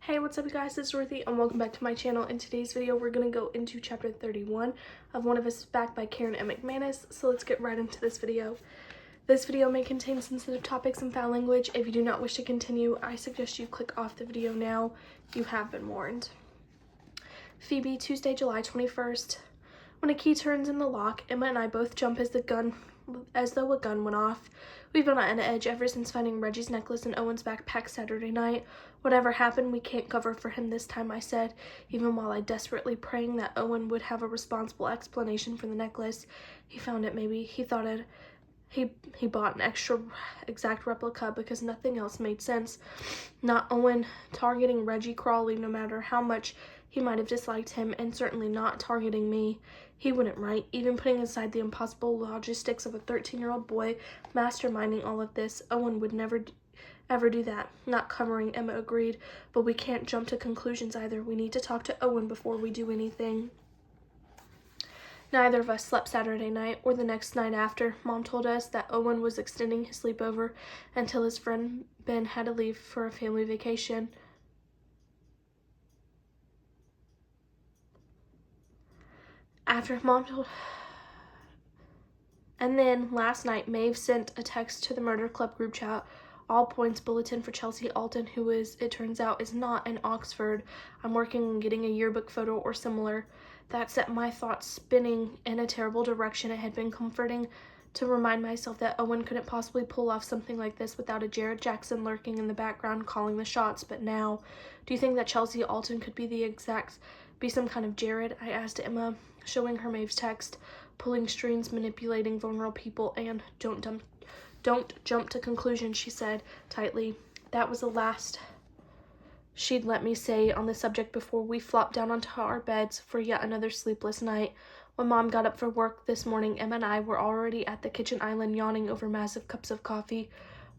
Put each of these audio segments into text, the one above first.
Hey, what's up you guys, it's Dorothy and welcome back to my channel. In today's video, we're going to go into chapter 31 of One of Us Back by Karen M. McManus, so let's get right into this video. This video may contain sensitive topics and foul language. If you do not wish to continue, I suggest you click off the video now. You have been warned. Phoebe, Tuesday, July 21st. When a key turns in the lock, Emma and I both jump as though a gun went off. We've been on edge ever since finding Reggie's necklace in Owen's backpack Saturday night. Whatever happened, we can't cover for him this time, I said, even while I desperately praying that Owen would have a responsible explanation for the necklace. He found it, maybe. He thought it. He bought an extra exact replica because nothing else made sense. Not Owen targeting Reggie Crawley, no matter how much he might have disliked him, and certainly not targeting me. He wouldn't, right? Even putting aside the impossible logistics of a 13-year-old boy masterminding all of this, Owen would never ever do that. Not covering, Emma agreed, but we can't jump to conclusions either. We need to talk to Owen before we do anything. Neither of us slept Saturday night or the next night after. Mom told us that Owen was extending his sleepover until his friend Ben had to leave for a family vacation. And then last night, Maeve sent a text to the Murder Club group chat. All points bulletin for Chelsea Alton, who it turns out, is not in Oxford. I'm working on getting a yearbook photo or similar. That set my thoughts spinning in a terrible direction. It had been comforting to remind myself that Owen couldn't possibly pull off something like this without a Jared Jackson lurking in the background calling the shots. But now, do you think that Chelsea Alton could be some kind of Jared? I asked Emma, showing her Maeve's text. Pulling strings, manipulating vulnerable people, and don't jump to conclusions, she said tightly. That was the last she'd let me say on the subject before we flopped down onto our beds for yet another sleepless night. When Mom got up for work this morning, Emma and I were already at the kitchen island yawning over massive cups of coffee.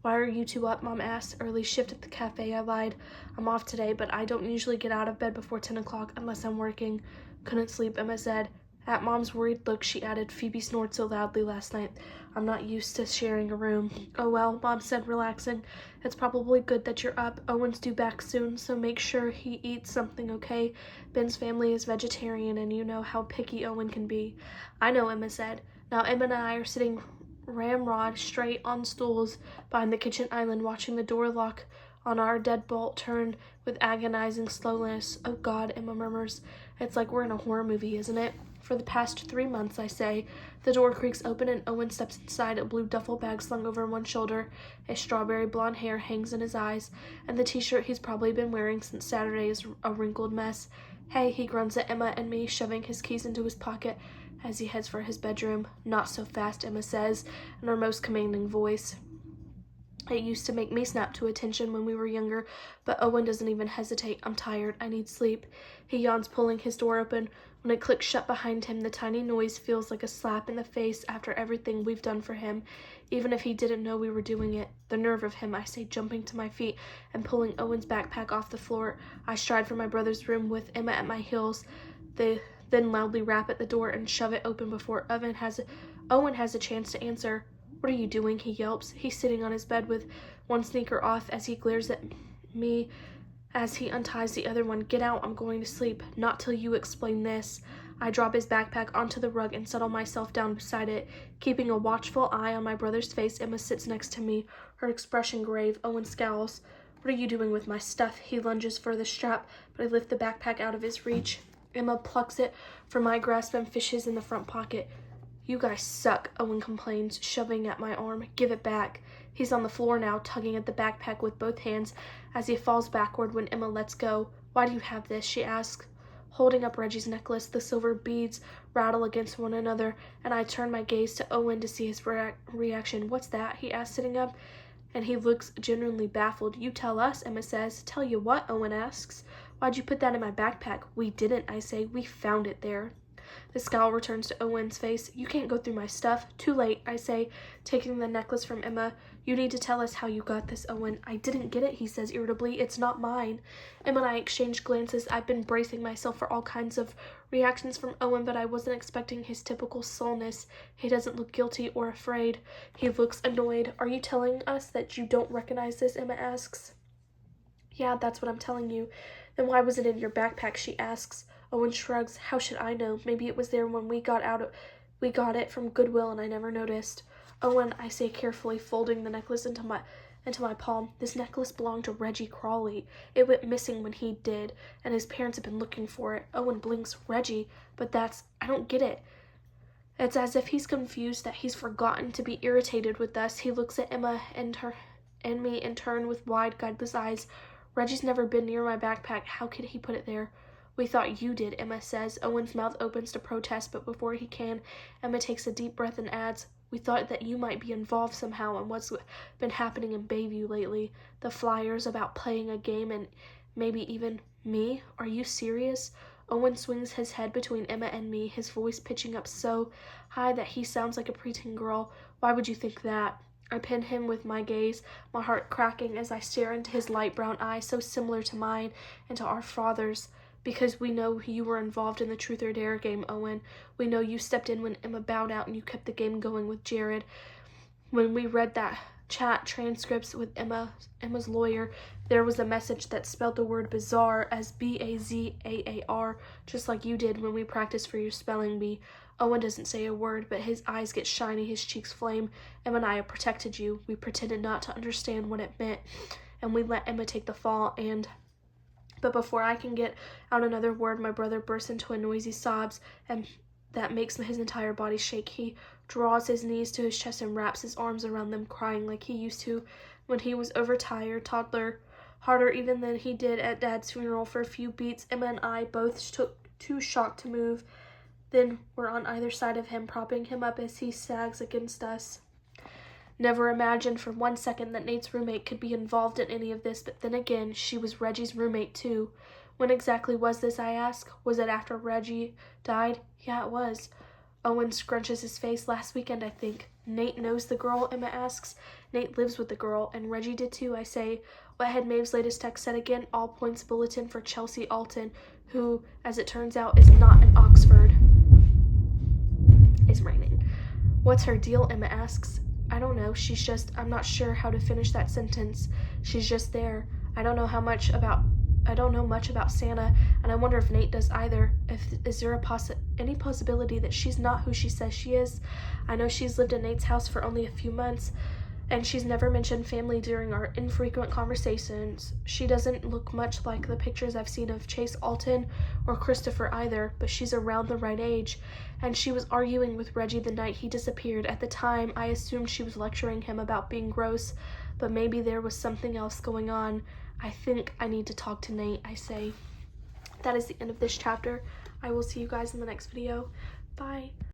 Why are you two up? Mom asked. Early shift at the cafe, I lied. I'm off today, but I don't usually get out of bed before 10 o'clock unless I'm working. Couldn't sleep, Emma said. At Mom's worried look, she added, Phoebe snored so loudly last night. I'm not used to sharing a room. Oh well, Mom said, relaxing. It's probably good that you're up. Owen's due back soon, so make sure he eats something, okay? Ben's family is vegetarian, and you know how picky Owen can be. I know, Emma said. Now Emma and I are sitting ramrod straight on stools behind the kitchen island, watching the door lock on our deadbolt turn with agonizing slowness. Oh God, Emma murmurs. It's like we're in a horror movie, isn't it? For the past 3 months, I say. The door creaks open and Owen steps inside, a blue duffel bag slung over one shoulder. His strawberry blonde hair hangs in his eyes, and the t-shirt he's probably been wearing since Saturday is a wrinkled mess. Hey, he grunts at Emma and me, shoving his keys into his pocket as he heads for his bedroom. Not so fast, Emma says, in her most commanding voice. It used to make me snap to attention when we were younger, but Owen doesn't even hesitate. I'm tired. I need sleep. He yawns, pulling his door open. When it clicks shut behind him, the tiny noise feels like a slap in the face after everything we've done for him, even if he didn't know we were doing it. The nerve of him, I say, jumping to my feet and pulling Owen's backpack off the floor. I stride for my brother's room with Emma at my heels. They then loudly rap at the door and shove it open before Owen has a chance to answer. What are you doing? He yelps. He's sitting on his bed with one sneaker off as he glares at me as he unties the other one. Get out, I'm going to sleep. Not till you explain this. I drop his backpack onto the rug and settle myself down beside it. Keeping a watchful eye on my brother's face, Emma sits next to me, her expression grave. Owen scowls. What are you doing with my stuff? He lunges for the strap, but I lift the backpack out of his reach. Emma plucks it from my grasp and fishes in the front pocket. You guys suck, Owen complains, shoving at my arm. Give it back. He's on the floor now, tugging at the backpack with both hands as he falls backward when Emma lets go. Why do you have this? She asks. Holding up Reggie's necklace, the silver beads rattle against one another, and I turn my gaze to Owen to see his reaction. What's that? He asks, sitting up, and he looks genuinely baffled. You tell us, Emma says. Tell you what? Owen asks. Why'd you put that in my backpack? We didn't, I say. We found it there. The scowl returns to Owen's face. You can't go through my stuff. Too late, I say, taking the necklace from Emma. You need to tell us how you got this, Owen. I didn't get it, he says irritably. It's not mine. Emma and I exchange glances. I've been bracing myself for all kinds of reactions from Owen, but I wasn't expecting his typical sulness. He doesn't look guilty or afraid. He looks annoyed. Are you telling us that you don't recognize this? Emma asks. Yeah, that's what I'm telling you. Then why was it in your backpack, she asks. Owen shrugs. How should I know? Maybe it was there when we got it from Goodwill and I never noticed. Owen, I say carefully, folding the necklace into my palm. This necklace belonged to Reggie Crawley. It went missing when he did, and his parents have been looking for it. Owen blinks. Reggie? But I don't get it. It's as if he's confused, that he's forgotten to be irritated with us. He looks at Emma and me in turn with wide, guideless eyes. Reggie's never been near my backpack. How could he put it there? We thought you did, Emma says. Owen's mouth opens to protest, but before he can, Emma takes a deep breath and adds, we thought that you might be involved somehow in what's been happening in Bayview lately. The flyers about playing a game and maybe even me? Are you serious? Owen swings his head between Emma and me, his voice pitching up so high that he sounds like a preteen girl. Why would you think that? I pin him with my gaze, my heart cracking as I stare into his light brown eyes so similar to mine and to our father's. Because we know you were involved in the Truth or Dare game, Owen. We know you stepped in when Emma bowed out and you kept the game going with Jared. When we read that chat transcripts with Emma's lawyer, there was a message that spelled the word bizarre as Bazaar, just like you did when we practiced for your spelling bee. Owen doesn't say a word, but his eyes get shiny, his cheeks flame. Emma and I have protected you. We pretended not to understand what it meant, and we let Emma take the fall, But before I can get out another word, my brother bursts into a noisy sobs, and that makes his entire body shake. He draws his knees to his chest and wraps his arms around them, crying like he used to when he was overtired, toddler, harder even than he did at Dad's funeral. For a few beats, Emma and I both took too shocked to move. Then we're on either side of him, propping him up as he sags against us. Never imagined for 1 second that Nate's roommate could be involved in any of this, but then again, she was Reggie's roommate too. When exactly was this, I ask? Was it after Reggie died? Yeah, it was. Owen scrunches his face. Last weekend, I think. Nate knows the girl, Emma asks. Nate lives with the girl, and Reggie did too, I say. What had Maeve's latest text said again? All points bulletin for Chelsea Alton, who, as it turns out, is not in Oxford. It's raining. What's her deal, Emma asks. I don't know. I'm not sure how to finish that sentence. She's just there. I don't know much about Santa, and I wonder if Nate does either. Is there any possibility that she's not who she says she is? I know she's lived in Nate's house for only a few months, and she's never mentioned family during our infrequent conversations. She doesn't look much like the pictures I've seen of Chase Alton or Christopher either, but she's around the right age, and she was arguing with Reggie the night he disappeared. At the time, I assumed she was lecturing him about being gross, but maybe there was something else going on. I think I need to talk to Nate, I say. That is the end of this chapter. I will see you guys in the next video. Bye.